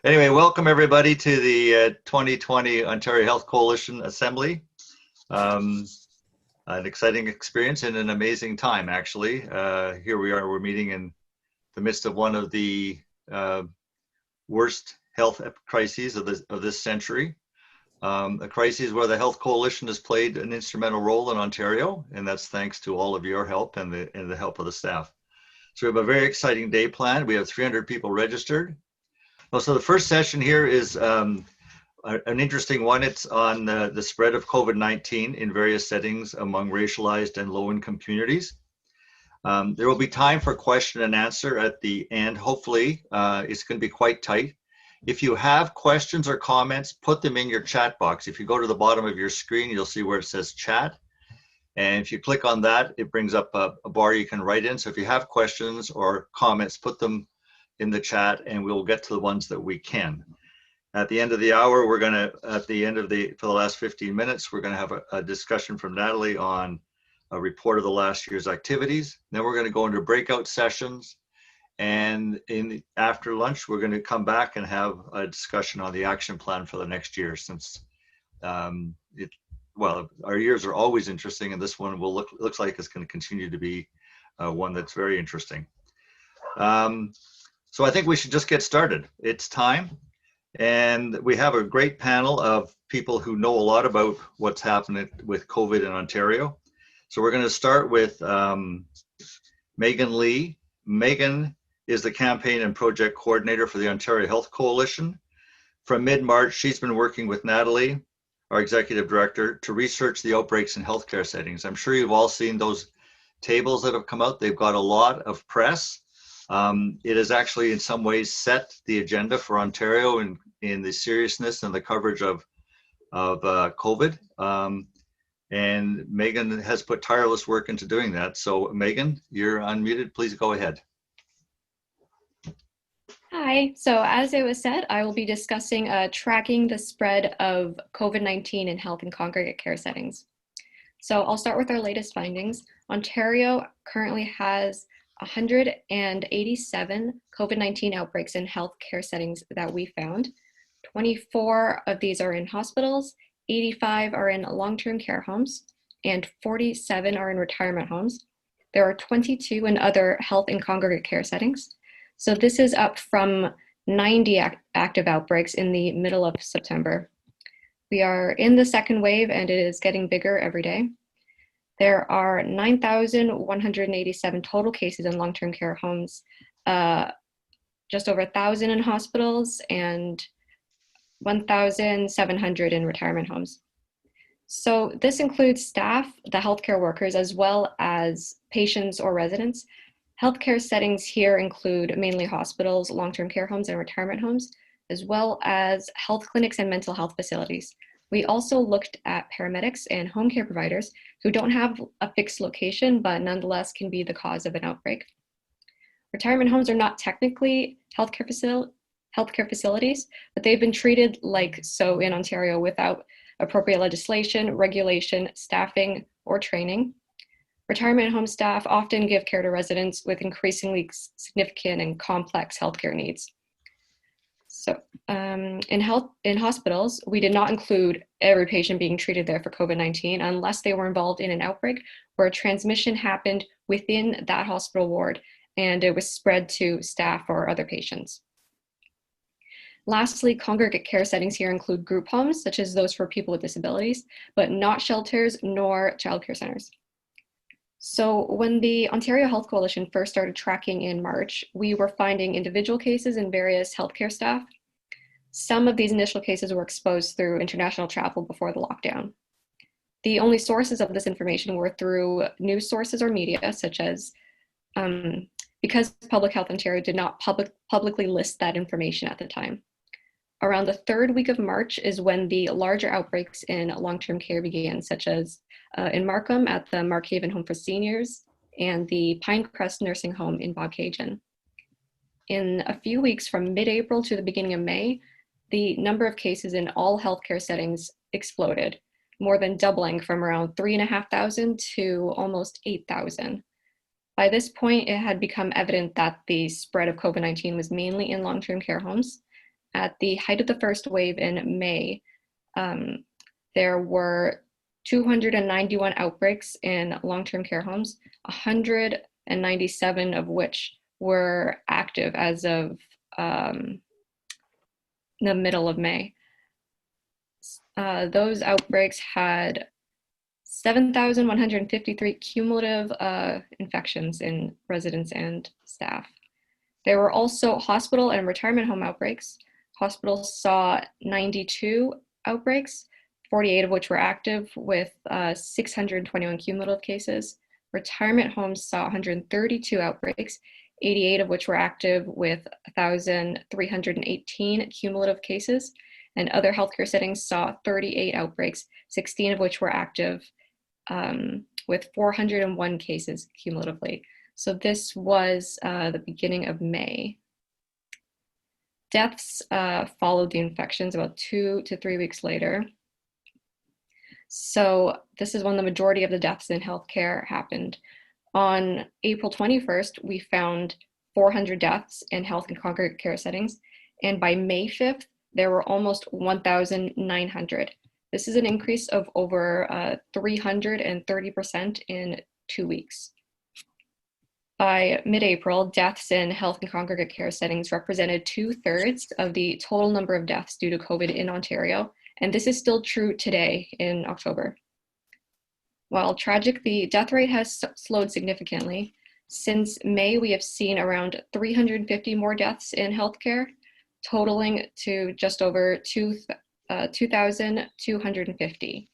Anyway, welcome everybody to the 2020 Ontario Health Coalition Assembly. An exciting experience and an amazing time, actually. Here we are, we're meeting in the midst of one of the worst health crises of this century. A crisis where the Health Coalition has played an instrumental role in Ontario, and that's thanks to all of your help and the help of the staff. So we have a very exciting day planned. We have 300 people registered. Well, so the first session here is an interesting one. It's on the spread of COVID-19 in various settings among racialized and low-income communities. There will be time for question and answer at the end. Hopefully, it's going to be quite tight. If you have questions or comments, put them in your chat box. If you go to the bottom of your screen, you'll see where it says chat. And if you click on that, it brings up a bar you can write in. So if you have questions or comments, put them in the chat and we'll get to the ones that we can. At the end of the hour, for the last 15 minutes, we're gonna have a discussion from Natalie on a report of the last year's activities. Then we're gonna go into breakout sessions. And after lunch, we're gonna come back and have a discussion on the action plan for the next year, since our years are always interesting, and this one looks like it's gonna continue to be one that's very interesting. So I think we should just get started. It's time. And we have a great panel of people who know a lot about what's happening with COVID in Ontario. So we're going to start with Megan Lee. Megan is the campaign and project coordinator for the Ontario Health Coalition. From mid-March, she's been working with Natalie, our executive director, to research the outbreaks in healthcare settings. I'm sure you've all seen those tables that have come out. They've got a lot of press. It has actually in some ways set the agenda for Ontario in the seriousness and the coverage of COVID. And Megan has put tireless work into doing that. So Megan, you're unmuted, please go ahead. Hi, so as it was said, I will be discussing tracking the spread of COVID-19 in health and congregate care settings. So I'll start with our latest findings. Ontario currently has 187 COVID-19 outbreaks in healthcare settings that we found. 24 of these are in hospitals, 85 are in long-term care homes, and 47 are in retirement homes. There are 22 in other health and congregate care settings. So this is up from 90 active outbreaks in the middle of September. We are in the second wave and it is getting bigger every day. There are 9,187 total cases in long-term care homes, just over 1,000 in hospitals, and 1,700 in retirement homes. So this includes staff, the healthcare workers, as well as patients or residents. Healthcare settings here include mainly hospitals, long-term care homes, and retirement homes, as well as health clinics and mental health facilities. We also looked at paramedics and home care providers who don't have a fixed location, but nonetheless can be the cause of an outbreak. Retirement homes are not technically healthcare facilities, but they've been treated like so in Ontario without appropriate legislation, regulation, staffing, or training. Retirement home staff often give care to residents with increasingly significant and complex healthcare needs. So in hospitals, we did not include every patient being treated there for COVID-19 unless they were involved in an outbreak where transmission happened within that hospital ward and it was spread to staff or other patients. Lastly, congregate care settings here include group homes, such as those for people with disabilities, but not shelters nor childcare centers. So when the Ontario Health Coalition first started tracking in March, we were finding individual cases in various healthcare staff. Some of these initial cases were exposed through international travel before the lockdown. The only sources of this information were through news sources or media, such as, because Public Health Ontario did not publicly list that information at the time. Around the third week of March is when the larger outbreaks in long-term care began, such as in Markham at the Markhaven Home for Seniors and the Pinecrest Nursing Home in Boghagen. In a few weeks from mid-April to the beginning of May, the number of cases in all healthcare settings exploded, more than doubling from around 3,500 to almost 8,000. By this point, it had become evident that the spread of COVID-19 was mainly in long-term care homes, At the height of the first wave in May, there were 291 outbreaks in long-term care homes, 197 of which were active as of the middle of May. Those outbreaks had 7,153 cumulative infections in residents and staff. There were also hospital and retirement home outbreaks. Hospitals saw 92 outbreaks, 48 of which were active, with 621 cumulative cases. Retirement homes saw 132 outbreaks, 88 of which were active, with 1,318 cumulative cases. And other healthcare settings saw 38 outbreaks, 16 of which were active, with 401 cases cumulatively. So this was the beginning of May. Deaths followed the infections about 2 to 3 weeks later. So this is when the majority of the deaths in healthcare happened. On April 21st, we found 400 deaths in health and congregate care settings. And by May 5th, there were almost 1,900. This is an increase of over 330% in 2 weeks. By mid-April, deaths in health and congregate care settings represented 2/3 of the total number of deaths due to COVID in Ontario, and this is still true today in October. While tragic, the death rate has slowed significantly. Since May, we have seen around 350 more deaths in healthcare, totaling to just over 2,250.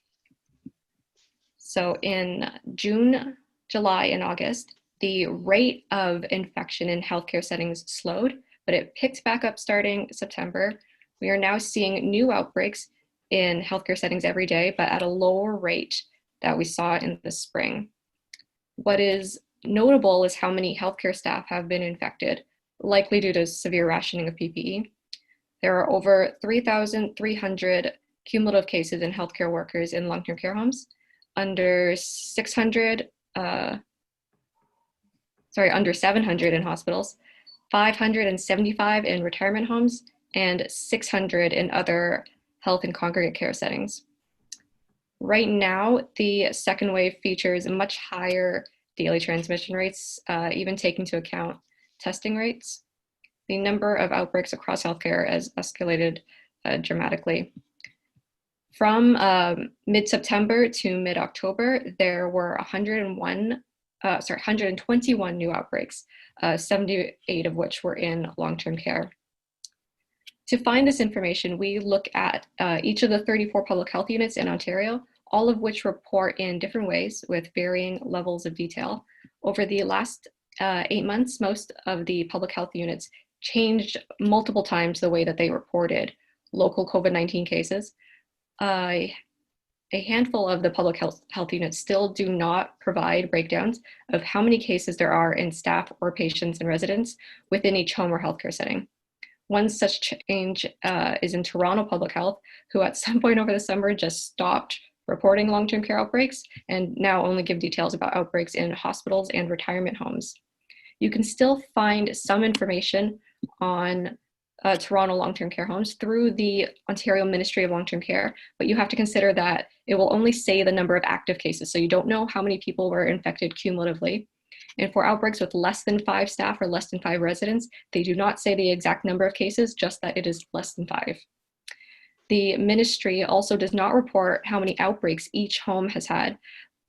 So in June, July, and August, the rate of infection in healthcare settings slowed, but it picked back up starting September. We are now seeing new outbreaks in healthcare settings every day, but at a lower rate that we saw in the spring. What is notable is how many healthcare staff have been infected, likely due to severe rationing of PPE. There are over 3,300 cumulative cases in healthcare workers in long-term care homes, under 700 in hospitals, 575 in retirement homes, and 600 in other health and congregate care settings. Right now, the second wave features much higher daily transmission rates, even taking into account testing rates. The number of outbreaks across healthcare has escalated dramatically. From mid-September to mid-October, there were 121 new outbreaks, 78 of which were in long-term care. To find this information, we look at each of the 34 public health units in Ontario, all of which report in different ways with varying levels of detail. Over the last 8 months, most of the public health units changed multiple times the way that they reported local COVID-19 cases. A handful of the public health units still do not provide breakdowns of how many cases there are in staff or patients and residents within each home or healthcare setting. One such change is in Toronto Public Health, who at some point over the summer just stopped reporting long-term care outbreaks and now only give details about outbreaks in hospitals and retirement homes. You can still find some information on Toronto long-term care homes through the Ontario Ministry of Long-Term Care, but you have to consider that it will only say the number of active cases, so you don't know how many people were infected cumulatively. And for outbreaks with less than 5 staff or less than 5 residents, they do not say the exact number of cases, just that it is less than 5. The ministry also does not report how many outbreaks each home has had.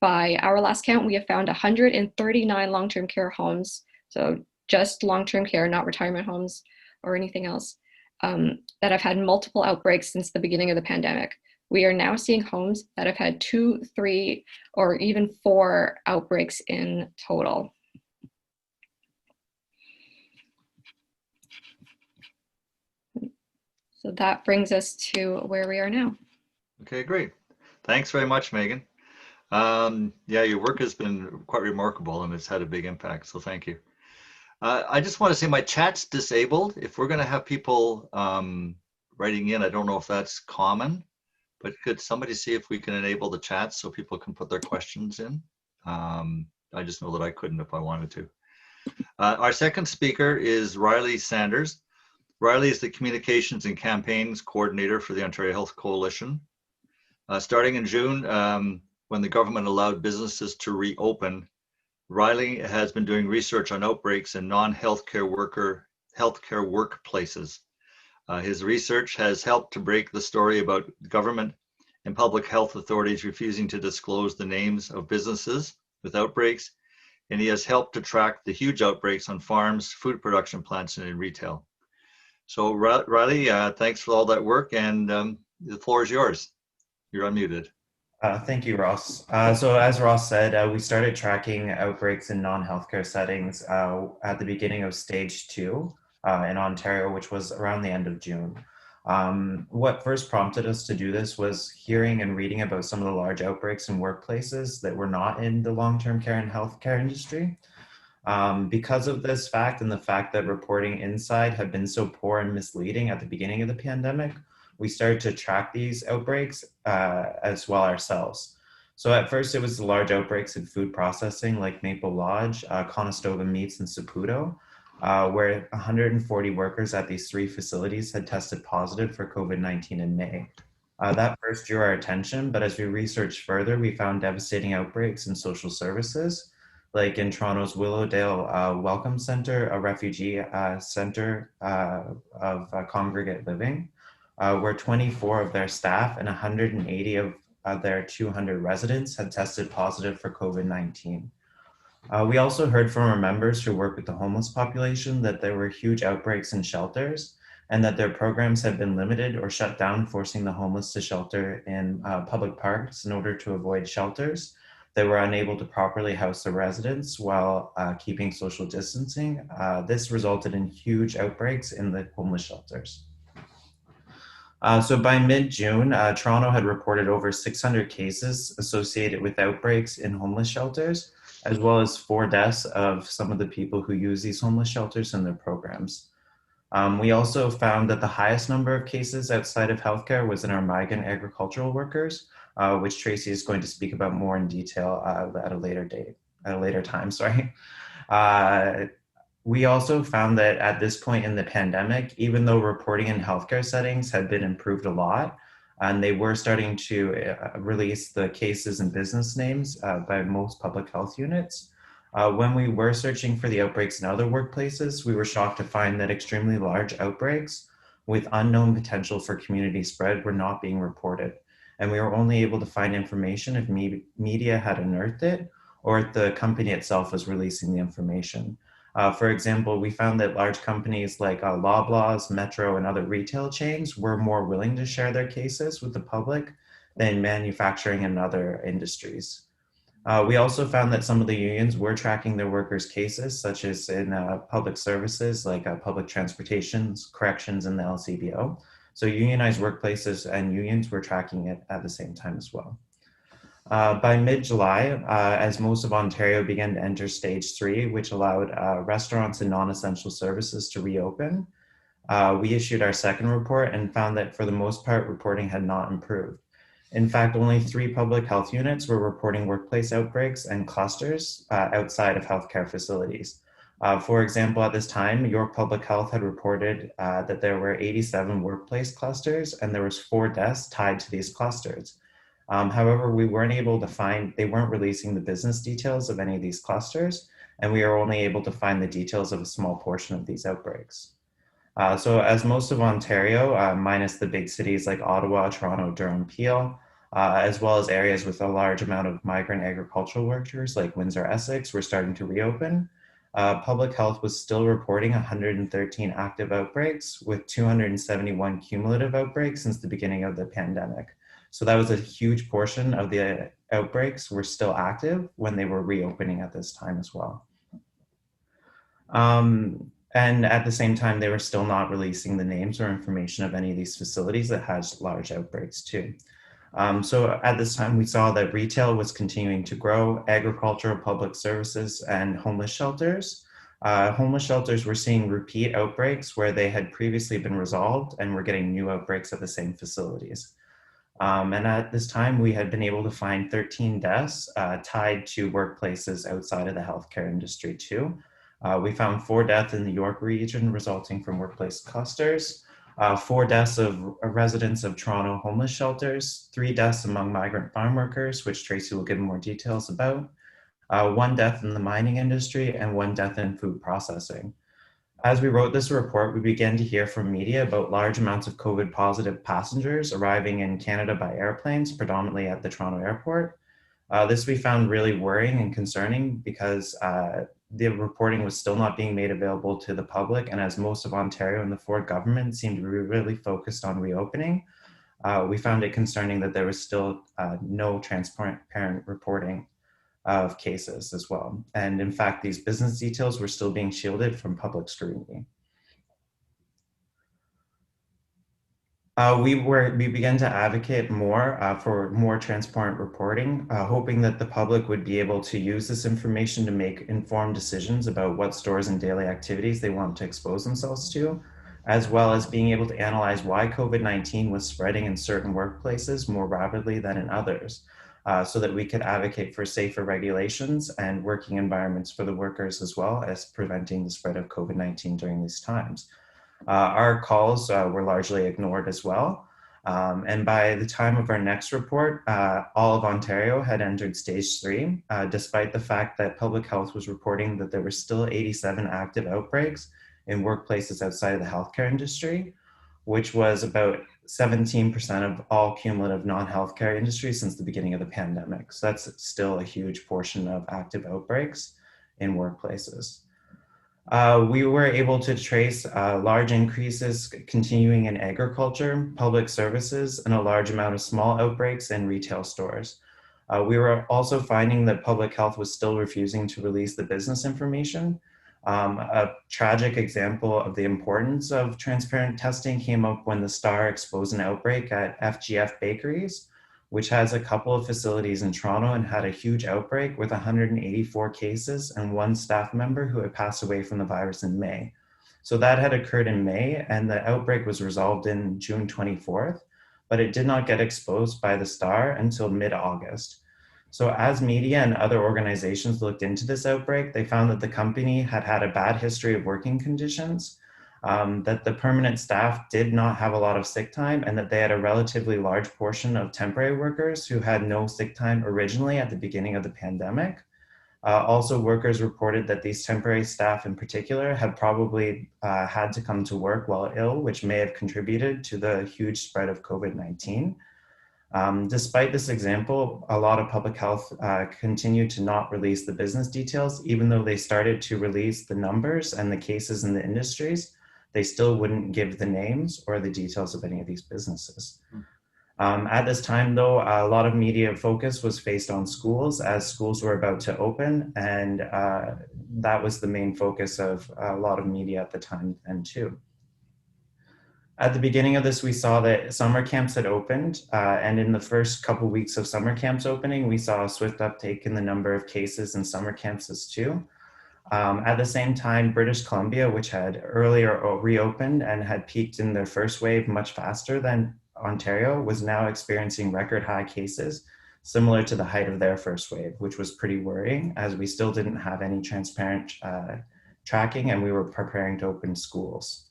By our last count, we have found 139 long-term care homes, so just long-term care, not retirement homes or anything else, that have had multiple outbreaks since the beginning of the pandemic. We are now seeing homes that have had 2, 3, or even 4 outbreaks in total. So that brings us to where we are now. Okay, great. Thanks very much, Megan. Yeah, your work has been quite remarkable and it's had a big impact, so thank you. I just want to say my chat's disabled. If we're going to have people writing in, I don't know if that's common, but could somebody see if we can enable the chat so people can put their questions in? I just know that I couldn't if I wanted to. Our second speaker is Riley Sanders. Riley is the Communications and Campaigns Coordinator for the Ontario Health Coalition. Starting in June, when the government allowed businesses to reopen, Riley has been doing research on outbreaks in non-healthcare workplaces. His research has helped to break the story about government and public health authorities refusing to disclose the names of businesses with outbreaks, and he has helped to track the huge outbreaks on farms, food production plants, and in retail. So Riley, thanks for all that work, and the floor is yours. You're unmuted. Thank you, Ross. So as Ross said, we started tracking outbreaks in non-healthcare settings at the beginning of stage 2 in Ontario, which was around the end of June. What first prompted us to do this was hearing and reading about some of the large outbreaks in workplaces that were not in the long-term care and healthcare industry. Because of this fact and the fact that reporting inside had been so poor and misleading at the beginning of the pandemic, we started to track these outbreaks as well ourselves. So at first it was the large outbreaks in food processing like Maple Lodge, Conestoga Meats, and Saputo, where 140 workers at these 3 facilities had tested positive for COVID-19 in May. That first drew our attention, but as we researched further, we found devastating outbreaks in social services, like in Toronto's Willowdale Welcome Center, a refugee center of congregate living, where 24 of their staff and 180 of their 200 residents had tested positive for COVID-19. We also heard from our members who work with the homeless population that there were huge outbreaks in shelters and that their programs had been limited or shut down, forcing the homeless to shelter in public parks in order to avoid shelters. They were unable to properly house the residents while keeping social distancing. This resulted in huge outbreaks in the homeless shelters. So by mid-June, Toronto had reported over 600 cases associated with outbreaks in homeless shelters, as well as 4 deaths of some of the people who use these homeless shelters in their programs. We also found that the highest number of cases outside of healthcare was in our migrant agricultural workers, which Tracey is going to speak about more in detail at a later time. We also found that at this point in the pandemic, even though reporting in healthcare settings had been improved a lot, and they were starting to release the cases and business names by most public health units, when we were searching for the outbreaks in other workplaces, we were shocked to find that extremely large outbreaks with unknown potential for community spread were not being reported. And we were only able to find information if media had unearthed it or if the company itself was releasing the information. For example, we found that large companies like Loblaws, Metro, and other retail chains were more willing to share their cases with the public than manufacturing and other industries. We also found that some of the unions were tracking their workers' cases, such as in public services like public transportation, corrections, and the LCBO. So unionized workplaces and unions were tracking it at the same time as well. By mid-July, as most of Ontario began to enter stage 3, which allowed restaurants and non-essential services to reopen, we issued our second report and found that for the most part, reporting had not improved. In fact, only 3 public health units were reporting workplace outbreaks and clusters outside of healthcare facilities. For example, at this time, York Public Health had reported that there were 87 workplace clusters and there was 4 deaths tied to these clusters. However, we weren't able to find, they weren't releasing the business details of any of these clusters, and we were only able to find the details of a small portion of these outbreaks. So as most of Ontario, minus the big cities like Ottawa, Toronto, Durham, Peel, as well as areas with a large amount of migrant agricultural workers like Windsor Essex were starting to reopen, public health was still reporting 113 active outbreaks with 271 cumulative outbreaks since the beginning of the pandemic. So that was a huge portion of the outbreaks were still active when they were reopening at this time as well. And at the same time, they were still not releasing the names or information of any of these facilities that has large outbreaks too. So at this time, we saw that retail was continuing to grow, agricultural, public services, and homeless shelters. Homeless shelters were seeing repeat outbreaks where they had previously been resolved and were getting new outbreaks at the same facilities. And at this time, we had been able to find 13 deaths tied to workplaces outside of the healthcare industry too. We found 4 deaths in the York region resulting from workplace clusters, 4 deaths of residents of Toronto homeless shelters, 3 deaths among migrant farm workers, which Tracey will give more details about, 1 death in the mining industry, and 1 death in food processing. As we wrote this report, we began to hear from media about large amounts of COVID positive passengers arriving in Canada by airplanes, predominantly at the Toronto airport. This we found really worrying and concerning because the reporting was still not being made available to the public. And as most of Ontario and the Ford government seemed to be really focused on reopening, we found it concerning that there was still no transparent reporting of cases as well. And in fact, these business details were still being shielded from public scrutiny. We began to advocate more for more transparent reporting, hoping that the public would be able to use this information to make informed decisions about what stores and daily activities they want to expose themselves to, as well as being able to analyze why COVID-19 was spreading in certain workplaces more rapidly than in others, so that we could advocate for safer regulations and working environments for the workers, as well as preventing the spread of COVID-19 during these times. Our calls were largely ignored as well. And by the time of our next report, all of Ontario had entered stage 3, despite the fact that public health was reporting that there were still 87 active outbreaks in workplaces outside of the healthcare industry, which was about 17% of all cumulative non-healthcare industries since the beginning of the pandemic. So that's still a huge portion of active outbreaks in workplaces. We were able to trace large increases continuing in agriculture, public services, and a large amount of small outbreaks in retail stores. We were also finding that public health was still refusing to release the business information. A tragic example of the importance of transparent testing came up when the Star exposed an outbreak at FGF Bakeries, which has a couple of facilities in Toronto and had a huge outbreak with 184 cases and 1 staff member who had passed away from the virus in May. So that had occurred in May, and the outbreak was resolved in June 24th, but it did not get exposed by the Star until mid-August. So as media and other organizations looked into this outbreak, they found that the company had had a bad history of working conditions, that the permanent staff did not have a lot of sick time, and that they had a relatively large portion of temporary workers who had no sick time originally at the beginning of the pandemic. Also, workers reported that these temporary staff in particular had probably had to come to work while ill, which may have contributed to the huge spread of COVID-19. Despite this example, a lot of public health continued to not release the business details, even though they started to release the numbers and the cases in the industries. They still wouldn't give the names or the details of any of these businesses. At this time, though, a lot of media focus was faced on schools as schools were about to open, and that was the main focus of a lot of media at the time then too. At the beginning of this, we saw that summer camps had opened, and in the first couple weeks of summer camps opening, we saw a swift uptake in the number of cases in summer camps as too. At the same time, British Columbia, which had earlier reopened and had peaked in their first wave much faster than Ontario, was now experiencing record high cases, similar to the height of their first wave, which was pretty worrying as we still didn't have any transparent tracking and we were preparing to open schools.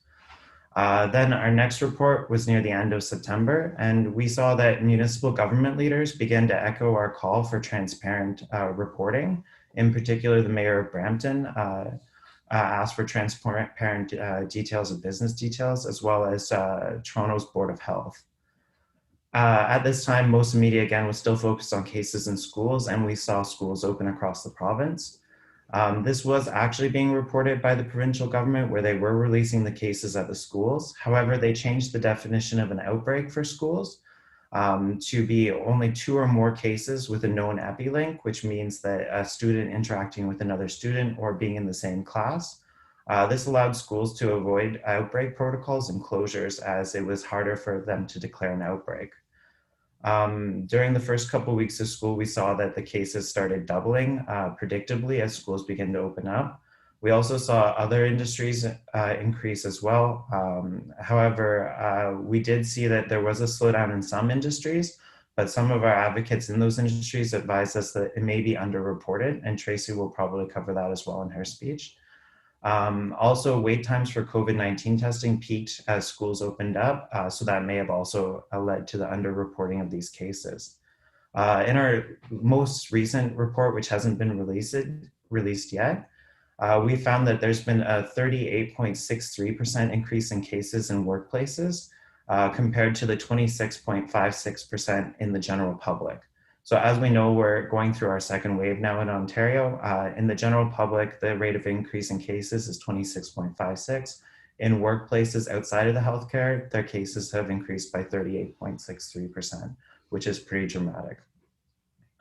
Then our next report was near the end of September, and we saw that municipal government leaders began to echo our call for transparent reporting. In particular, the mayor of Brampton asked for transparent details of business details, as well as Toronto's Board of Health. At this time, most media again was still focused on cases in schools, and we saw schools open across the province. This was actually being reported by the provincial government, where they were releasing the cases at the schools. However, they changed the definition of an outbreak for schools to be only 2 or more cases with a known epilink, which means that a student interacting with another student or being in the same class. This allowed schools to avoid outbreak protocols and closures, as it was harder for them to declare an outbreak. During the first couple of weeks of school, we saw that the cases started doubling predictably as schools began to open up. We also saw other industries increase as well. However, we did see that there was a slowdown in some industries, but some of our advocates in those industries advised us that it may be underreported, and Tracey will probably cover that as well in her speech. Also, wait times for COVID-19 testing peaked as schools opened up, so that may have also led to the underreporting of these cases. In our most recent report, which hasn't been released yet, we found that there's been a 38.63% increase in cases in workplaces compared to the 26.56% in the general public. So as we know, we're going through our second wave now in Ontario. In the general public, the rate of increase in cases is 26.56. In workplaces outside of the healthcare, their cases have increased by 38.63%, which is pretty dramatic.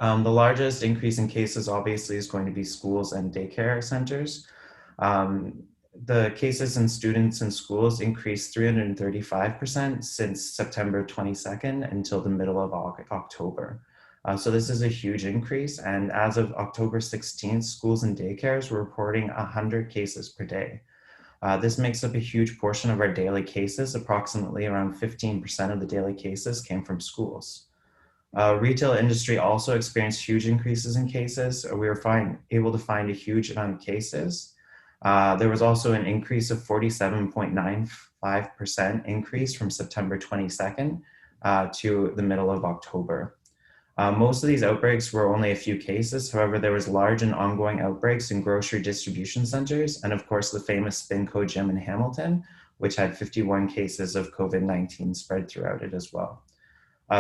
The largest increase in cases obviously is going to be schools and daycare centers. The cases in students in schools increased 335% since September 22nd until the middle of October. So this is a huge increase. And as of October 16th, schools and daycares were reporting 100 cases per day. This makes up a huge portion of our daily cases. Approximately around 15% of the daily cases came from schools. Retail industry also experienced huge increases in cases. We were able to find a huge amount of cases. There was also an increase of 47.95% increase from September 22nd to the middle of October. Most of these outbreaks were only a few cases. However, there was large and ongoing outbreaks in grocery distribution centers, and of course the famous Spinco gym in Hamilton, which had 51 cases of COVID-19 spread throughout it as well.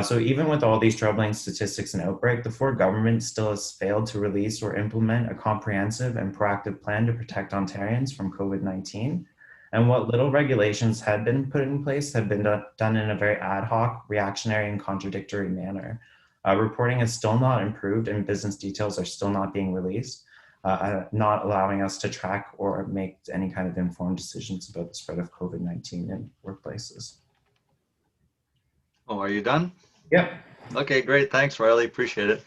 So even with all these troubling statistics and outbreak, the Ford government still has failed to release or implement a comprehensive and proactive plan to protect Ontarians from COVID-19. And what little regulations had been put in place have been done in a very ad hoc, reactionary, and contradictory manner. Reporting is still not improved and business details are still not being released, not allowing us to track or make any kind of informed decisions about the spread of COVID-19 in workplaces. Oh, are you done? Yep. Okay, great. Thanks, Riley. Appreciate it.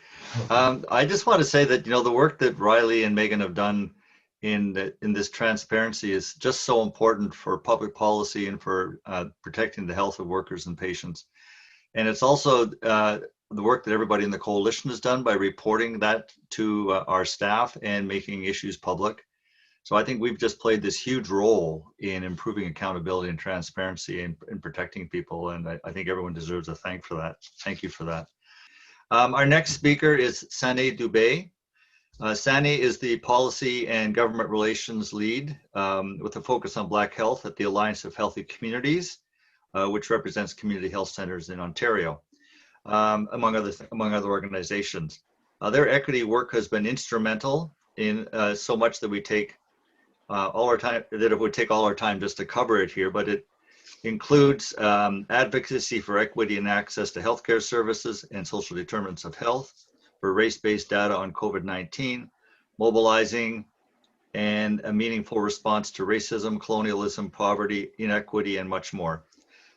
I just want to say that, the work that Riley and Megan have done in this transparency is just so important for public policy and for protecting the health of workers and patients. And it's also the work that everybody in the coalition has done by reporting that to our staff and making issues public. So I think we've just played this huge role in improving accountability and transparency and protecting people. And I think everyone deserves a thank for that. Thank you for that. Our next speaker is Sane Dube. Sane is the Policy and Government Relations Lead with a focus on Black health at the Alliance of Healthy Communities, which represents community health centers in Ontario, among other organizations. Their equity work has been instrumental in so much that we take all our time, that it would take all our time just to cover it here, but it includes advocacy for equity and access to healthcare services and social determinants of health, for race-based data on COVID-19, mobilizing and a meaningful response to racism, colonialism, poverty, inequity, and much more.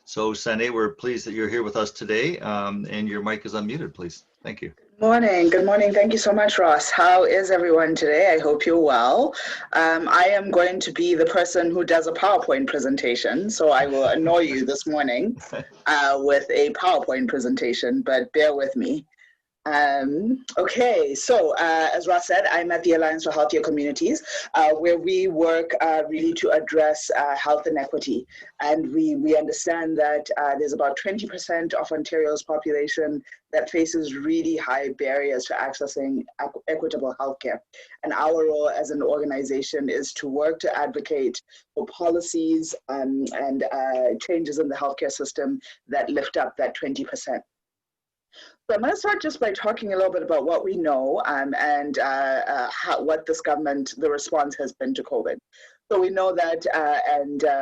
So Sane, we're pleased that you're here with us today, and your mic is unmuted, please. Thank you. Good morning. Thank you so much, Ross. How is everyone today? I hope you're well. I am going to be the person who does a PowerPoint presentation, so I will annoy you this morning with a PowerPoint presentation, but bear with me. Okay, so as Ross said, I'm at the Alliance for Healthier Communities, where we work really to address health inequity. And we understand that there's about 20% of Ontario's population that faces really high barriers to accessing equitable healthcare. And our role as an organization is to work to advocate for policies and changes in the healthcare system that lift up that 20%. So I'm going to start just by talking a little bit about what we know and what this government, the response has been to COVID. So we know that,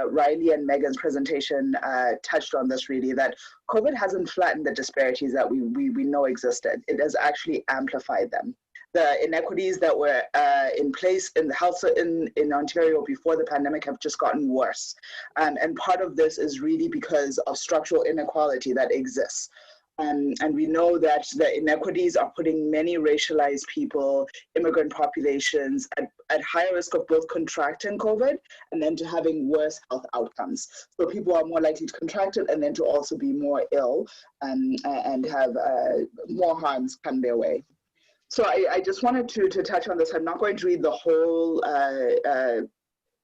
Riley and Megan's presentation touched on this really, that COVID hasn't flattened the disparities that we know existed. It has actually amplified them. The inequities that were in place in the health in Ontario before the pandemic have just gotten worse. And part of this is really because of structural inequality that exists. And we know that the inequities are putting many racialized people, immigrant populations at higher risk of both contracting COVID and then to having worse health outcomes. So people are more likely to contract it and then to also be more ill and have more harms come their way. So I just wanted to touch on this. I'm not going to read the whole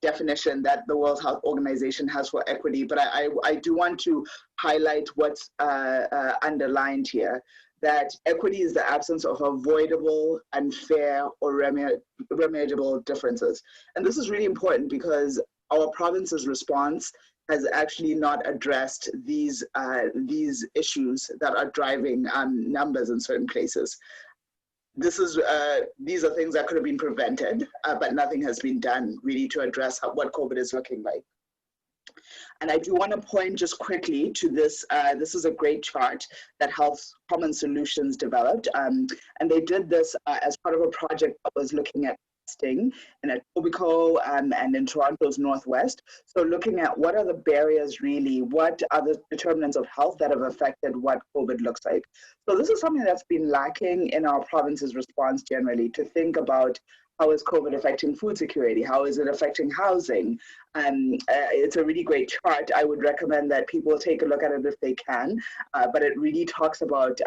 definition that the World Health Organization has for equity, but I do want to highlight what's underlined here, that equity is the absence of avoidable, unfair, or remediable differences. And this is really important because our province's response has actually not addressed these issues that are driving numbers in certain places. These are things that could have been prevented, but nothing has been done really to address what COVID is looking like. And I do want to point just quickly to this. This is a great chart that Health Common Solutions developed. And they did this as part of a project that was looking at testing in Etobicoke and in Toronto's Northwest. So looking at what are the barriers really, what are the determinants of health that have affected what COVID looks like. So this is something that's been lacking in our province's response generally, to think about how is COVID affecting food security? How is it affecting housing? It's a really great chart. I would recommend that people take a look at it if they can, but it really talks about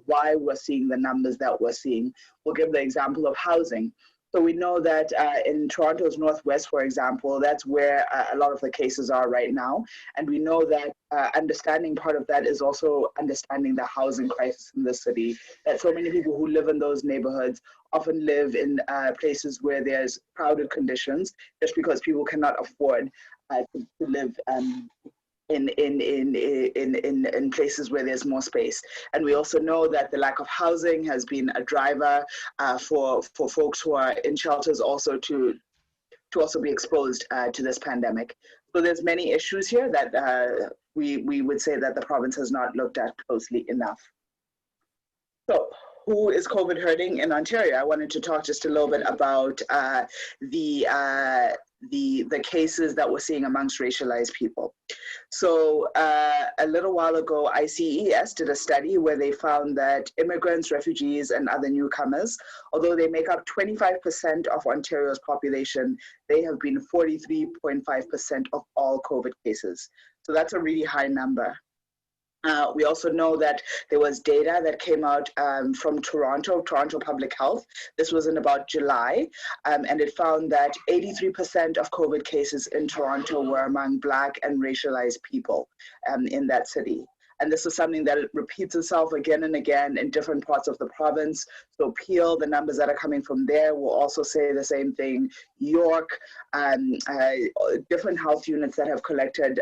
why we're seeing the numbers that we're seeing. We'll give the example of housing. So we know that in Toronto's Northwest, for example, that's where a lot of the cases are right now. And we know that understanding part of that is also understanding the housing crisis in the city, that so many people who live in those neighborhoods often live in places where there's crowded conditions, just because people cannot afford to live in places where there's more space. And we also know that the lack of housing has been a driver for folks who are in shelters also to also be exposed to this pandemic. So there's many issues here that we would say that the province has not looked at closely enough. So who is COVID hurting in Ontario? I wanted to talk just a little bit about the cases that we're seeing amongst racialized people. So a little while ago, ICES did a study where they found that immigrants, refugees, and other newcomers, although they make up 25% of Ontario's population, they have been 43.5% of all COVID cases. So that's a really high number. We also know that there was data that came out from Toronto Public Health. This was in about July, and it found that 83% of COVID cases in Toronto were among Black and racialized people in that city. And this is something that repeats itself again and again in different parts of the province. So Peel, the numbers that are coming from there will also say the same thing. York, different health units that have collected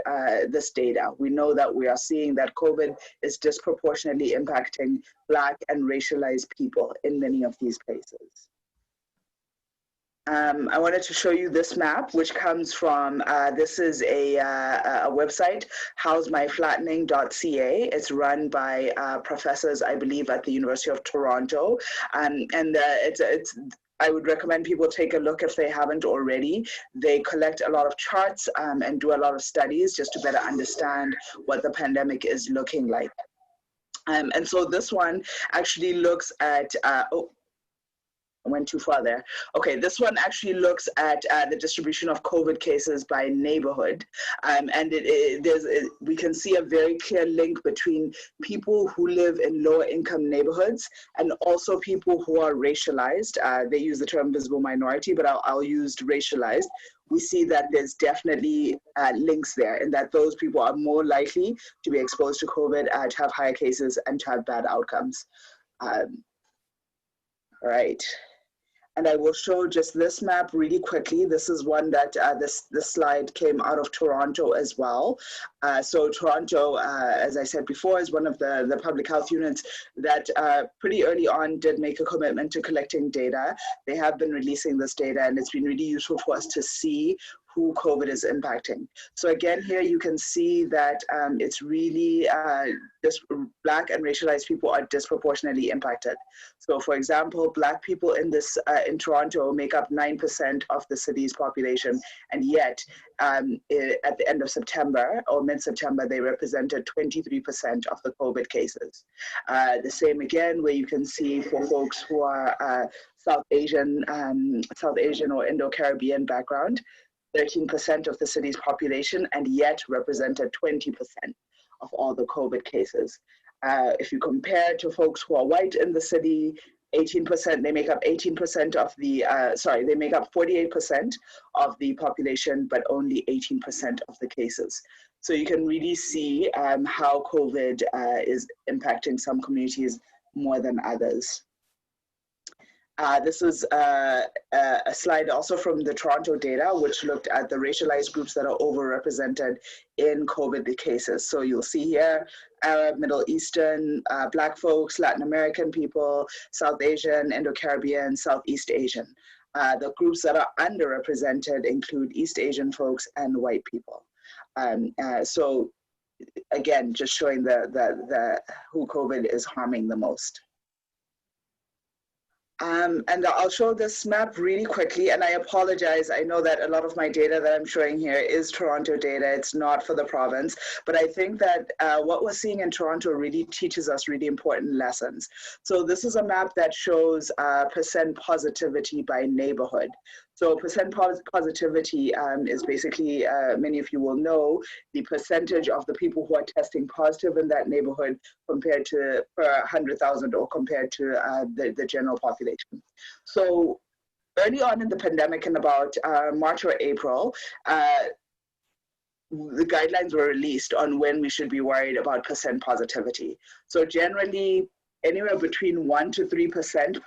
this data. We know that we are seeing that COVID is disproportionately impacting Black and racialized people in many of these places. I wanted to show you this map, which comes from, this is a website, howsmyflattening.ca. It's run by professors, I believe, at the University of Toronto. I would recommend people take a look if they haven't already. They collect a lot of charts and do a lot of studies just to better understand what the pandemic is looking like. And so this one actually looks at, I went too far there. Okay, this one actually looks at the distribution of COVID cases by neighborhood. And we can see a very clear link between people who live in lower income neighborhoods and also people who are racialized. They use the term visible minority, but I'll use racialized. We see that there's definitely links there, and that those people are more likely to be exposed to COVID, to have higher cases, and to have bad outcomes. All right. And I will show just this map really quickly. This is one that this slide came out of Toronto as well. So Toronto, as I said before, is one of the public health units that pretty early on did make a commitment to collecting data. They have been releasing this data, and it's been really useful for us to see who COVID is impacting. So again, here you can see that it's really Black and racialized people are disproportionately impacted. So for example, Black people in Toronto make up 9% of the city's population, and yet at the end of September or mid-September, they represented 23% of the COVID cases. The same again, where you can see for folks who are South Asian or Indo-Caribbean background, 13% of the city's population, and yet represented 20% of all the COVID cases. If you compare to folks who are white in the city, 18%, they make up 18% of the, they make up 48% of the population, but only 18% of the cases. So you can really see how COVID is impacting some communities more than others. This is a slide also from the Toronto data, which looked at the racialized groups that are overrepresented in COVID cases. So you'll see here, Arab, Middle Eastern, Black folks, Latin American people, South Asian, Indo-Caribbean, Southeast Asian. The groups that are underrepresented include East Asian folks and white people. So again, just showing who COVID is harming the most. And I'll show this map really quickly, and I apologize. I know that a lot of my data that I'm showing here is Toronto data. It's not for the province, but I think that what we're seeing in Toronto really teaches us really important lessons. So this is a map that shows percent positivity by neighborhood. So percent positivity is basically, many of you will know, the percentage of the people who are testing positive in that neighborhood compared to per 100,000 or compared to the general population. So early on in the pandemic, in about March or April, the guidelines were released on when we should be worried about percent positivity. So generally, anywhere between 1 to 3%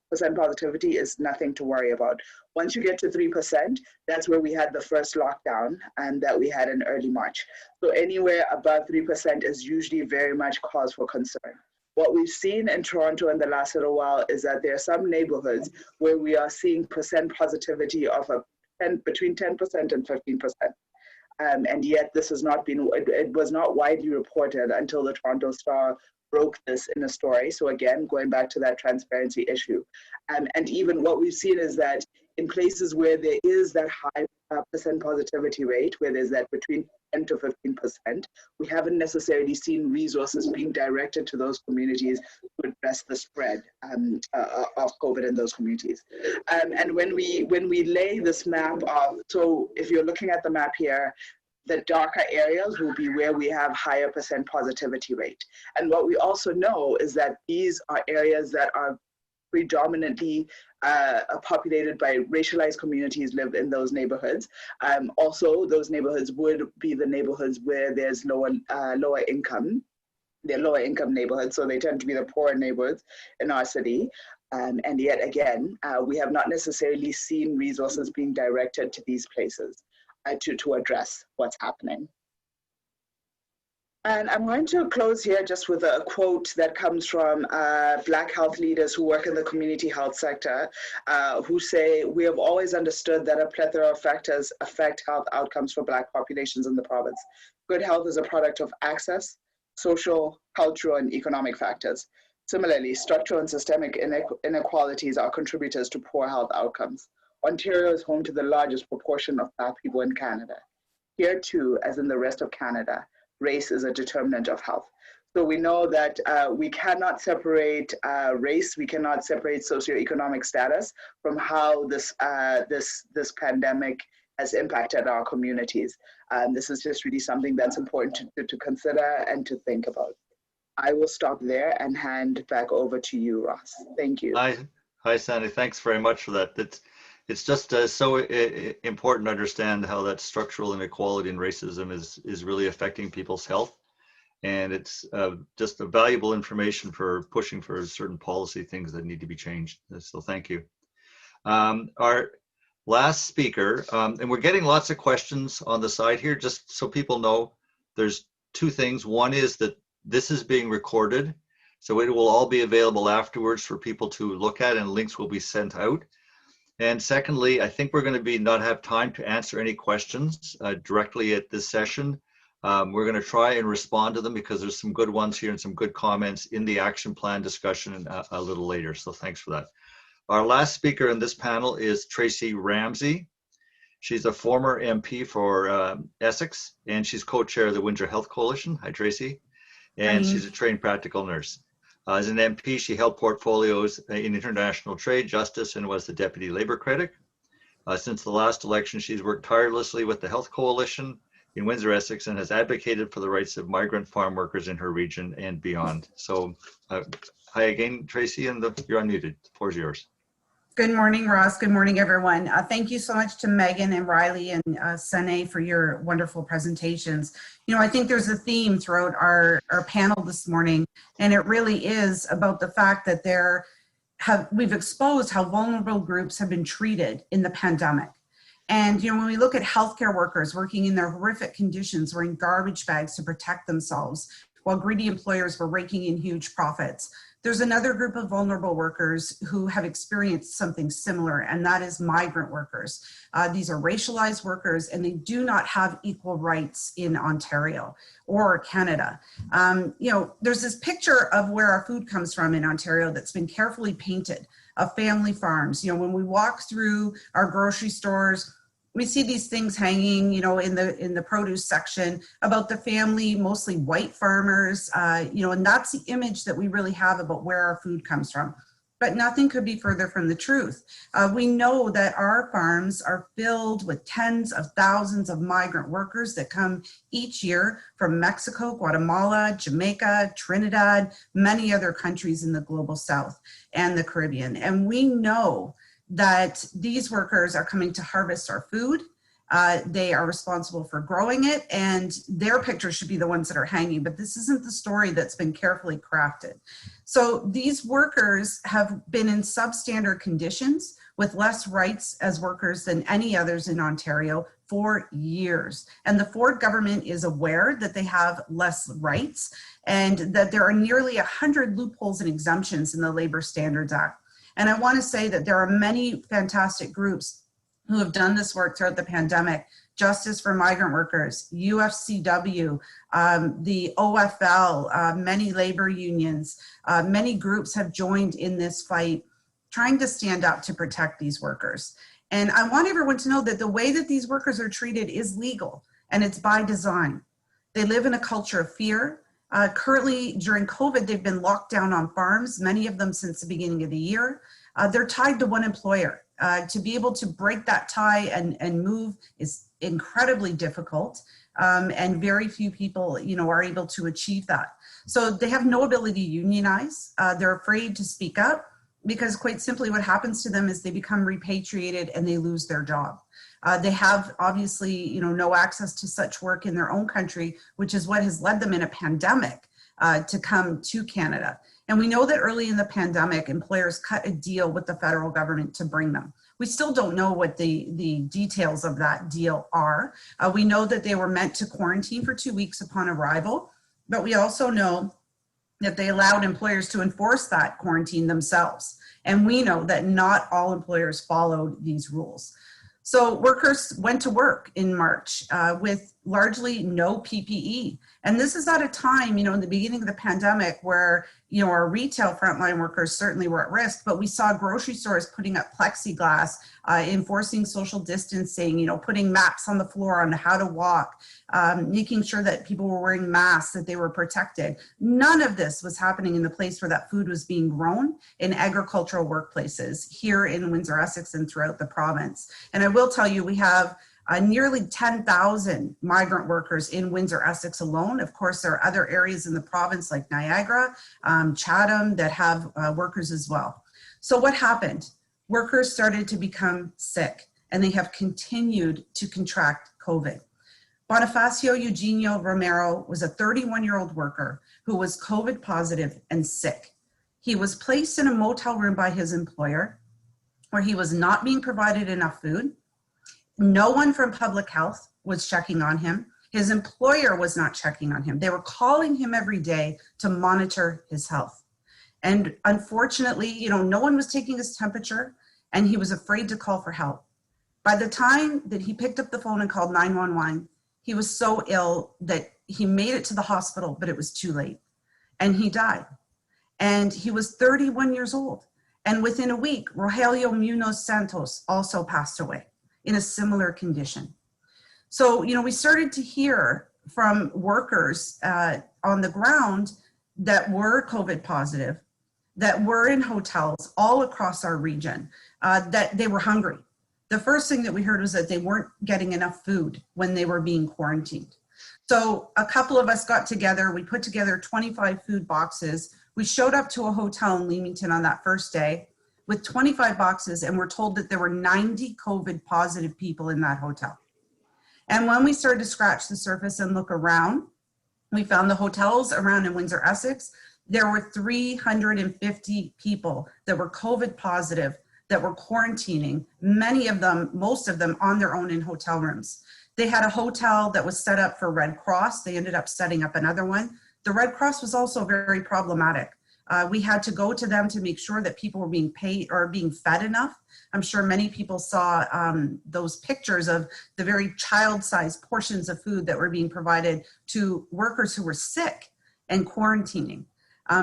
percent positivity is nothing to worry about. Once you get to 3%, that's where we had the first lockdown and that we had in early March. So anywhere above 3% is usually very much cause for concern. What we've seen in Toronto in the last little while is that there are some neighborhoods where we are seeing percent positivity of between 10% and 15%. And yet this has not been, it was not widely reported until the Toronto Star broke this in a story. So again, going back to that transparency issue. And even what we've seen is that in places where there is that high percent positivity rate, where there's that between 10 to 15%, we haven't necessarily seen resources being directed to those communities to address the spread of COVID in those communities. And when we lay this map of, so if you're looking at the map here, the darker areas will be where we have higher percent positivity rate. And what we also know is that these are areas that are predominantly populated by racialized communities live in those neighborhoods. Also, those neighborhoods would be the neighborhoods where there's lower income. They're lower income neighborhoods, so they tend to be the poorer neighborhoods in our city. And yet again, we have not necessarily seen resources being directed to these places to address what's happening. And I'm going to close here just with a quote that comes from Black health leaders who work in the community health sector, who say, "We have always understood that a plethora of factors affect health outcomes for Black populations in the province. Good health is a product of access, social, cultural, and economic factors. Similarly, structural and systemic inequalities are contributors to poor health outcomes. Ontario is home to the largest proportion of Black people in Canada. Here too, as in the rest of Canada, race is a determinant of health." So we know that we cannot separate race, we cannot separate socioeconomic status from how this pandemic has impacted our communities. This is just really something that's important to consider and to think about. I will stop there and hand back over to you, Ross. Thank you. Hi, Sandy. Thanks very much for that. It's just so important to understand how that structural inequality and racism is really affecting people's health. And it's just a valuable information for pushing for certain policy things that need to be changed. So thank you. Our last speaker, and we're getting lots of questions on the side here, just so people know, there's two things. One is that this is being recorded, so it will all be available afterwards for people to look at, and links will be sent out. And secondly, I think we're going to not have time to answer any questions directly at this session. We're going to try and respond to them because there's some good ones here and some good comments in the action plan discussion a little later. So thanks for that. Our last speaker in this panel is Tracey Ramsey. She's a former MP for Essex, and she's co-chair of the Windsor Health Coalition. Hi, Tracey. And she's a trained practical nurse. As an MP, she held portfolios in international trade, justice, and was the deputy labor critic. Since the last election, she's worked tirelessly with the Health Coalition in Windsor Essex and has advocated for the rights of migrant farm workers in her region and beyond. So hi again, Tracey, and you're unmuted. The floor is yours. Good morning, Ross. Good morning, everyone. Thank you so much to Megan and Riley and Sane for your wonderful presentations. You know, I think there's a theme throughout our panel this morning, and it really is about the fact that we've exposed how vulnerable groups have been treated in the pandemic. And, you know, when we look at healthcare workers working in their horrific conditions, wearing garbage bags to protect themselves, while greedy employers were raking in huge profits, there's another group of vulnerable workers who have experienced something similar, and that is migrant workers. These are racialized workers, and they do not have equal rights in Ontario or Canada. You know, there's this picture of where our food comes from in Ontario that's been carefully painted, of family farms. You know, when we walk through our grocery stores, we see these things hanging, you know, in the produce section about the family, mostly white farmers, you know, and that's the image that we really have about where our food comes from. But nothing could be further from the truth. We know that our farms are filled with tens of thousands of migrant workers that come each year from Mexico, Guatemala, Jamaica, Trinidad, many other countries in the global south and the Caribbean. And we know that these workers are coming to harvest our food. They are responsible for growing it, and their pictures should be the ones that are hanging, but this isn't the story that's been carefully crafted. So these workers have been in substandard conditions with less rights as workers than any others in Ontario for years. And the Ford government is aware that they have less rights and that there are nearly 100 loopholes and exemptions in the Labor Standards Act. And I want to say that there are many fantastic groups who have done this work throughout the pandemic. Justice for Migrant Workers, UFCW, the OFL, many labor unions, many groups have joined in this fight, trying to stand up to protect these workers. And I want everyone to know that the way that these workers are treated is legal, and it's by design. They live in a culture of fear. Currently, during COVID, they've been locked down on farms, many of them since the beginning of the year. They're tied to one employer. To be able to break that tie and move is incredibly difficult, and very few people, you know, are able to achieve that. So they have no ability to unionize. They're afraid to speak up because, quite simply, what happens to them is they become repatriated and they lose their job. They have obviously, you know, no access to such work in their own country, which is what has led them in a pandemic to come to Canada. And we know that early in the pandemic, employers cut a deal with the federal government to bring them. We still don't know what the details of that deal are. We know that they were meant to quarantine for 2 weeks upon arrival, but we also know that they allowed employers to enforce that quarantine themselves. And we know that not all employers followed these rules. So workers went to work in March with largely no PPE. And this is at a time, you know, in the beginning of the pandemic where, you know, our retail frontline workers certainly were at risk, but we saw grocery stores putting up plexiglass, enforcing social distancing, you know, putting maps on the floor on how to walk, making sure that people were wearing masks, that they were protected. None of this was happening in the place where that food was being grown, in agricultural workplaces here in Windsor Essex and throughout the province. And I will tell you, we have nearly 10,000 migrant workers in Windsor Essex alone. Of course, there are other areas in the province like Niagara, Chatham that have workers as well. So what happened? Workers started to become sick, and they have continued to contract COVID. Bonifacio Eugenio Romero was a 31-year-old worker who was COVID positive and sick. He was placed in a motel room by his employer where he was not being provided enough food. No one from public health was checking on him. His employer was not checking on him. They were calling him every day to monitor his health. And unfortunately, you know, no one was taking his temperature, and he was afraid to call for help. By the time that he picked up the phone and called 911, he was so ill that he made it to the hospital, but it was too late, and he died. And he was 31 years old. And within a week, Rogelio Munoz Santos also passed away in a similar condition. So, you know, we started to hear from workers on the ground that were COVID positive, that were in hotels all across our region, that they were hungry. the first thing that we heard was that they weren't getting enough food when they were being quarantined. So a couple of us got together, we put together 25 food boxes. We showed up to a hotel in Leamington on that first day with 25 boxes, and we're told that there were 90 COVID positive people in that hotel. And when we started to scratch the surface and look around, we found the hotels around in Windsor Essex. There were 350 people that were COVID positive that were quarantining, many of them, most of them on their own in hotel rooms. They had a hotel that was set up for Red Cross. They ended up setting up another one. The Red Cross was also very problematic. We had to go to them to make sure that people were being paid or being fed enough. I'm sure many people saw those pictures of the very child-sized portions of food that were being provided to workers who were sick and quarantining.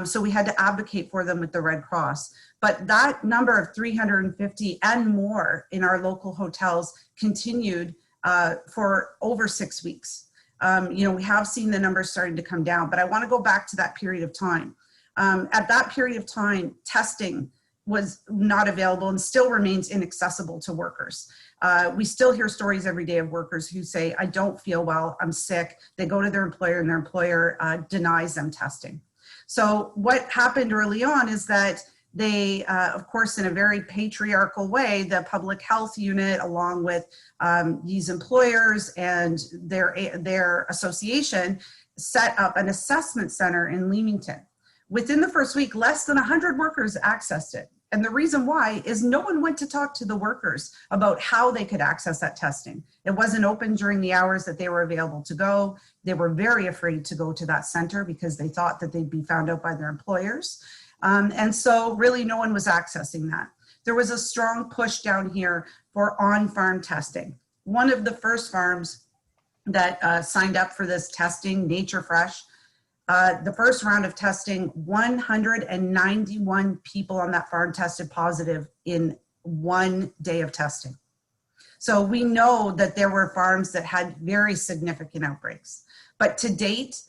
So we had to advocate for them with the Red Cross. But that number of 350 and more in our local hotels continued for over 6 weeks. We have seen the numbers starting to come down, but I want to go back to that period of time. At that period of time, testing was not available and still remains inaccessible to workers. We still hear stories every day of workers who say, I don't feel well, I'm sick. They go to their employer and their employer denies them testing. So what happened early on is that they, of course, in a very patriarchal way, the public health unit, along with these employers and their association, set up an assessment center in Leamington. Within the first week, less than 100 workers accessed it. And the reason why is no one went to talk to the workers about how they could access that testing. It wasn't open during the hours that they were available to go. They were very afraid to go to that center because they thought that they'd be found out by their employers. And so really no one was accessing that. There was a strong push down here for on-farm testing. One of the first farms that signed up for this testing, Nature Fresh, the first round of testing, 191 people on that farm tested positive in 1 day of testing. So we know that there were farms that had very significant outbreaks. But to date,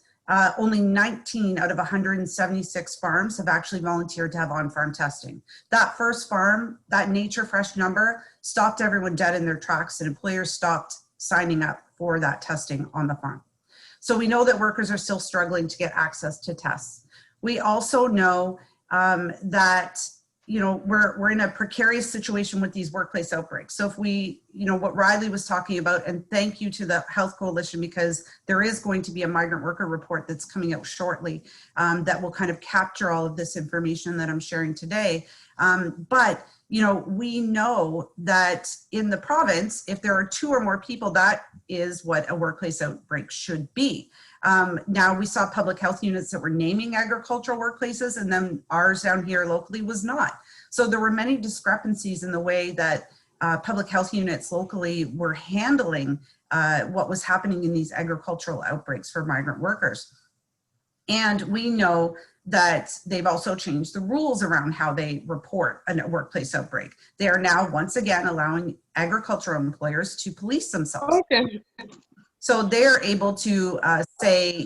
only 19 out of 176 farms have actually volunteered to have on-farm testing. That first farm, that Nature Fresh number, stopped everyone dead in their tracks, and employers stopped signing up for that testing on the farm. So we know that workers are still struggling to get access to tests. We also know that we're in a precarious situation with these workplace outbreaks. So if we, what Riley was talking about, and thank you to the Health Coalition, because there is going to be a migrant worker report that's coming out shortly that will kind of capture all of this information that I'm sharing today. But we know that in the province, if there are 2 or more people, that is what a workplace outbreak should be. Now we saw public health units that were naming agricultural workplaces, and then ours down here locally was not. So there were many discrepancies in the way that public health units locally were handling what was happening in these agricultural outbreaks for migrant workers. And we know that they've also changed the rules around how they report a workplace outbreak. They are now once again allowing agricultural employers to police themselves. Okay. So they're able to say,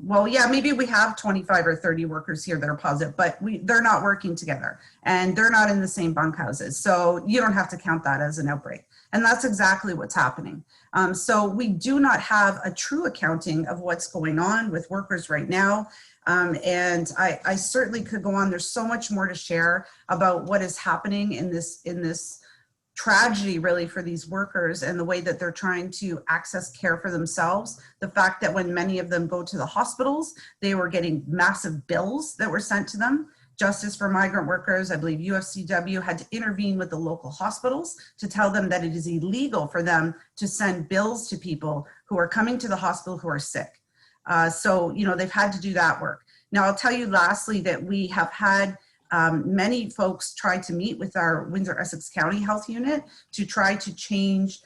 well, yeah, maybe we have 25 or 30 workers here that are positive, but they're not working together and they're not in the same bunkhouses. So you don't have to count that as an outbreak. And that's exactly what's happening. So we do not have a true accounting of what's going on with workers right now. And I certainly could go on. There's so much more to share about what is happening in this tragedy really for these workers and the way that they're trying to access care for themselves. The fact that when many of them go to the hospitals, they were getting massive bills that were sent to them. Justice for Migrant Workers, I believe UFCW had to intervene with the local hospitals to tell them that it is illegal for them to send bills to people who are coming to the hospital who are sick. So, they've had to do that work. Now, I'll tell you lastly that we have had many folks try to meet with our Windsor Essex County Health Unit to try to change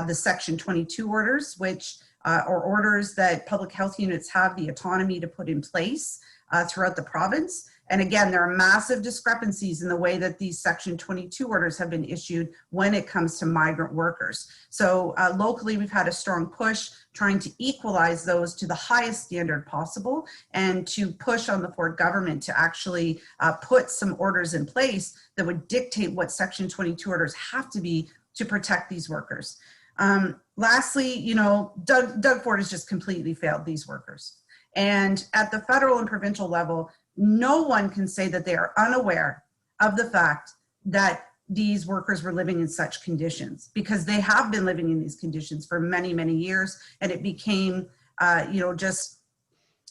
the Section 22 orders, which are orders that public health units have the autonomy to put in place throughout the province. And again, there are massive discrepancies in the way that these Section 22 orders have been issued when it comes to migrant workers. So locally, we've had a strong push trying to equalize those to the highest standard possible and to push on the Ford government to actually put some orders in place that would dictate what Section 22 orders have to be to protect these workers. Lastly, Doug Ford has just completely failed these workers. And at the federal and provincial level, no one can say that they are unaware of the fact that these workers were living in such conditions, because they have been living in these conditions for many, many years. And it became, just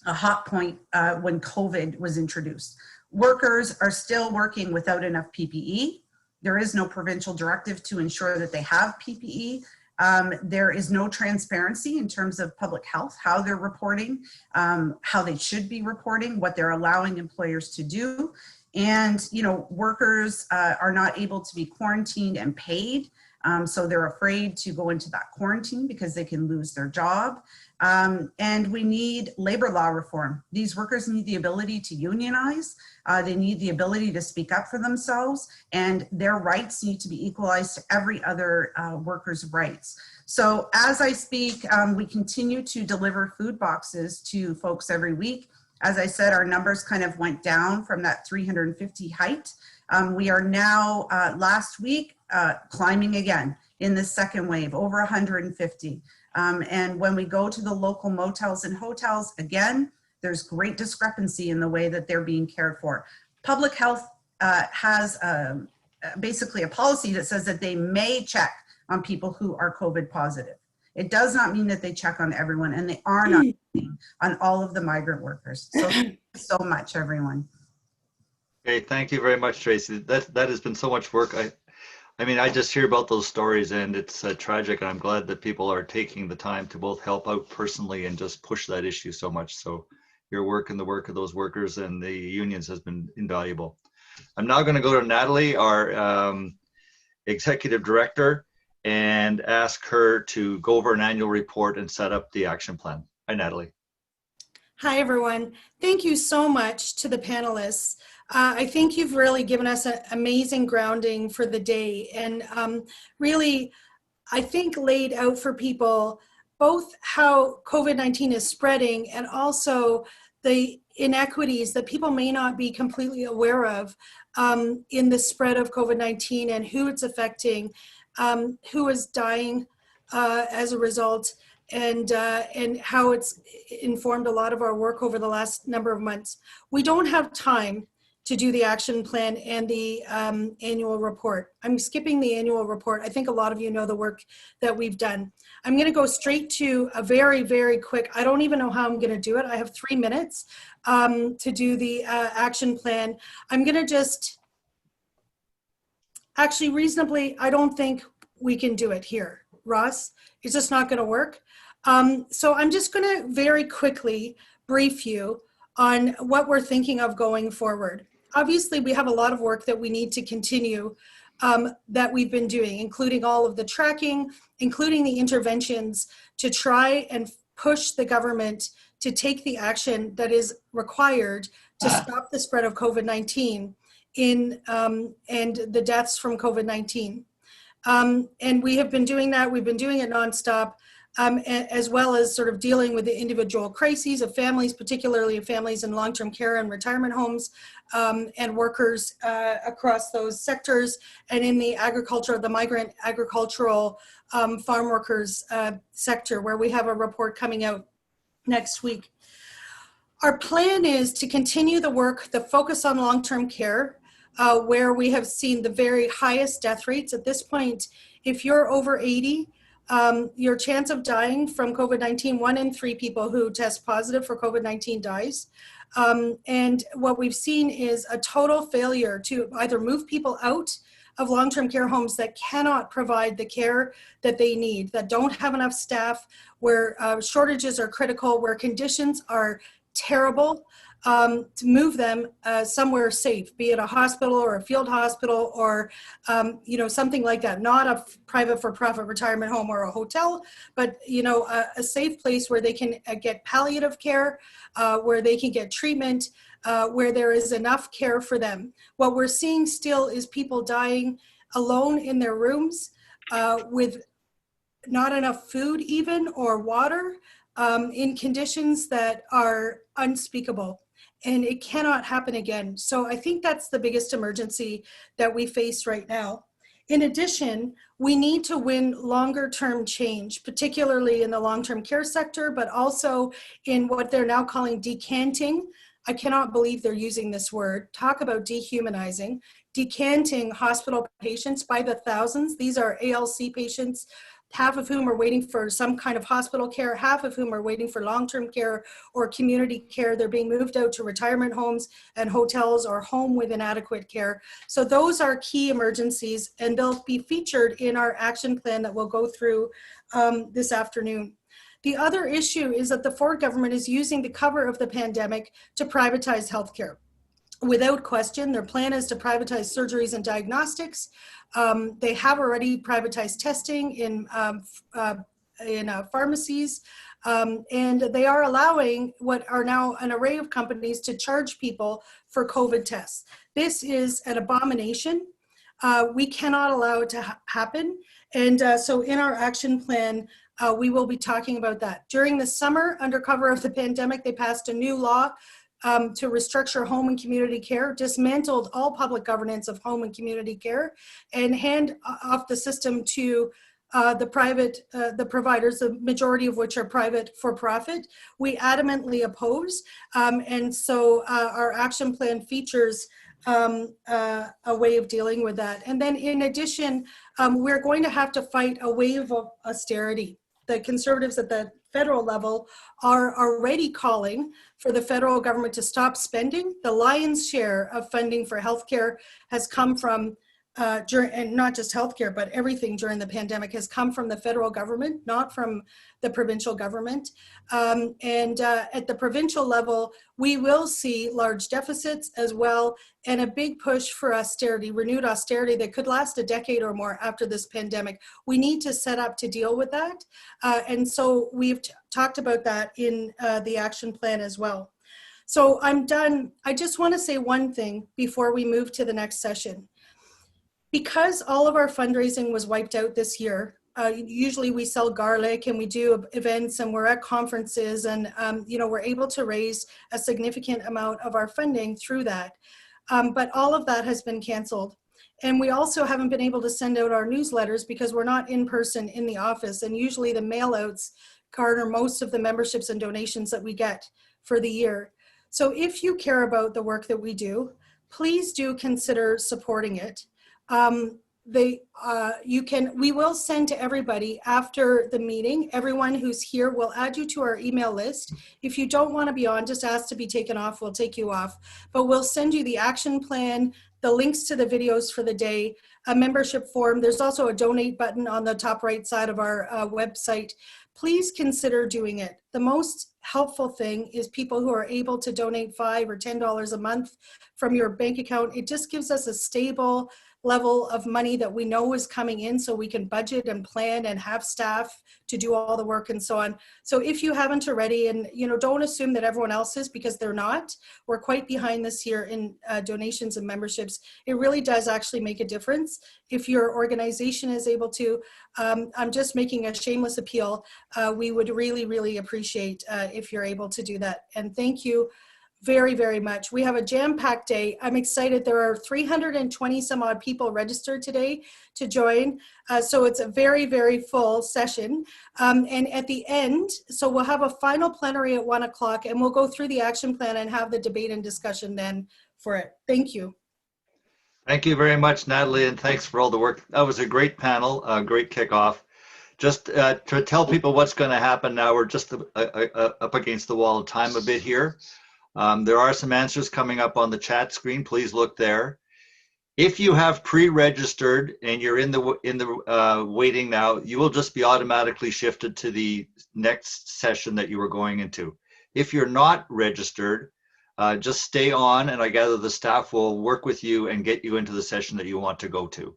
a hot point when COVID was introduced. Workers are still working without enough PPE. There is no provincial directive to ensure that they have PPE. There is no transparency in terms of public health, how they're reporting, how they should be reporting, what they're allowing employers to do. And, workers are not able to be quarantined and paid. So they're afraid to go into that quarantine because they can lose their job. And we need labor law reform. These workers need the ability to unionize. They need the ability to speak up for themselves, and their rights need to be equalized to every other worker's rights. So as I speak, we continue to deliver food boxes to folks every week. As I said, our numbers kind of went down from that 350 height. We are now, last week, climbing again in the second wave, over 150. And when we go to the local motels and hotels, again, there's great discrepancy in the way that they're being cared for. Public health has basically a policy that says that they may check on people who are COVID positive. It does not mean that they check on everyone, and they are not checking on all of the migrant workers. So thank you so much, everyone. Okay, thank you very much, Tracey. That has been so much work. I mean, I just hear about those stories, and it's tragic, and I'm glad that people are taking the time to both help out personally and just push that issue so much. So your work and the work of those workers and the unions has been invaluable. I'm now going to go to Natalie, our executive director, and ask her to go over an annual report and set up the action plan. Hi, Natalie. Hi, everyone. Thank you so much to the panelists. I think you've really given us an amazing grounding for the day, and really, I think laid out for people both how COVID-19 is spreading and also the inequities that people may not be completely aware of in the spread of COVID-19 and who it's affecting, who is dying as a result, and how it's informed a lot of our work over the last number of months. We don't have time to do the action plan and the annual report. I'm skipping the annual report. I think a lot of you know the work that we've done. I'm gonna go straight to a very, very quick, I don't even know how I'm gonna do it. I have 3 minutes to do the action plan. I'm gonna just, actually reasonably, I don't think we can do it here, Ross. It's just not gonna work. So I'm just gonna very quickly brief you on what we're thinking of going forward. Obviously, we have a lot of work that we need to continue that we've been doing, including all of the tracking, including the interventions to try and push the government to take the action that is required to stop the spread of COVID-19 and the deaths from COVID-19. And we have been doing that. We've been doing it nonstop. As well as sort of dealing with the individual crises of families, particularly of families in long-term care and retirement homes, and workers across those sectors, and in the agriculture, the migrant agricultural farm workers sector, where we have a report coming out next week. Our plan is to continue the work, the focus on long-term care, where we have seen the very highest death rates. At this point, if you're over 80, your chance of dying from COVID-19, 1 in 3 people who test positive for COVID-19 dies. And what we've seen is a total failure to either move people out of long-term care homes that cannot provide the care that they need, that don't have enough staff, where shortages are critical, where conditions are terrible, to move them somewhere safe, be it a hospital or a field hospital or something like that, not a private for-profit retirement home or a hotel, but a safe place where they can get palliative care, where they can get treatment, where there is enough care for them. What we're seeing still is people dying alone in their rooms with not enough food even or water, in conditions that are unspeakable. And it cannot happen again. So I think that's the biggest emergency that we face right now. In addition, we need to win longer term change, particularly in the long-term care sector, but also in what they're now calling decanting. I cannot believe they're using this word. Talk about dehumanizing, decanting hospital patients by the thousands. These are ALC patients, half of whom are waiting for some kind of hospital care, half of whom are waiting for long-term care or community care. They're being moved out to retirement homes and hotels or home with inadequate care. So those are key emergencies, and they'll be featured in our action plan that we'll go through this afternoon. The other issue is that the Ford government is using the cover of the pandemic to privatize healthcare. Without question, their plan is to privatize surgeries and diagnostics. They have already privatized testing in pharmacies, and they are allowing what are now an array of companies to charge people for COVID tests. This is an abomination. We cannot allow it to happen. And so in our action plan, we will be talking about that. During the summer, under cover of the pandemic, they passed a new law to restructure home and community care, dismantled all public governance of home and community care, and hand off the system to the providers, the majority of which are private for profit. We adamantly oppose, and so our action plan features a way of dealing with that. And then in addition, we're going to have to fight a wave of austerity. The Conservatives at the federal level are already calling for the federal government to stop spending. The lion's share of funding for healthcare has come from, and not just healthcare, but everything during the pandemic has come from the federal government, not from the provincial government. And at the provincial level, we will see large deficits as well, and a big push for austerity, renewed austerity that could last a decade or more after this pandemic. We need to set up to deal with that. And so we've talked about that in the action plan as well. So I'm done. I just want to say one thing before we move to the next session. Because all of our fundraising was wiped out this year, usually we sell garlic and we do events and we're at conferences, and we're able to raise a significant amount of our funding through that. But all of that has been canceled. And we also haven't been able to send out our newsletters because we're not in person in the office, and usually the mailouts garner most of the memberships and donations that we get for the year. So if you care about the work that we do, please do consider supporting it. We will send to everybody after the meeting. Everyone who's here, will add you to our email list. If you don't want to be on, just ask to be taken off. We'll take you off. But we'll send you the action plan, the links to the videos for the day, a membership form. There's also a donate button on the top right side of our website. Please consider doing it. The most helpful thing is people who are able to donate $5 or $10 a month from your bank account. It just gives us a stable level of money that we know is coming in, so we can budget and plan and have staff to do all the work and so on. So if you haven't already, and don't assume that everyone else is, because they're not. We're quite behind this year in donations and memberships. It really does actually make a difference. If your organization is able to, I'm just making a shameless appeal. We would really, really appreciate if you're able to do that. And thank you very, very much. We have a jam-packed day. I'm excited. There are 320 some odd people registered today to join. So it's a very, very full session. And at the end, so we'll have a final plenary at 1 o'clock, and we'll go through the action plan and have the debate and discussion then for it. Thank you. Thank you very much, Natalie, and thanks for all the work. That was a great panel, a great kickoff. Just to tell people what's going to happen now, we're just up against the wall of time a bit here. There are some answers coming up on the chat screen. Please look there. If you have pre-registered and you're in the waiting now, you will just be automatically shifted to the next session that you were going into. If you're not registered, just stay on, and I gather the staff will work with you and get you into the session that you want to go to.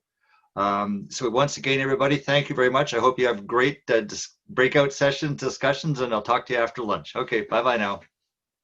So once again, everybody, thank you very much. I hope you have great breakout session discussions, and I'll talk to you after lunch. Okay, bye-bye now.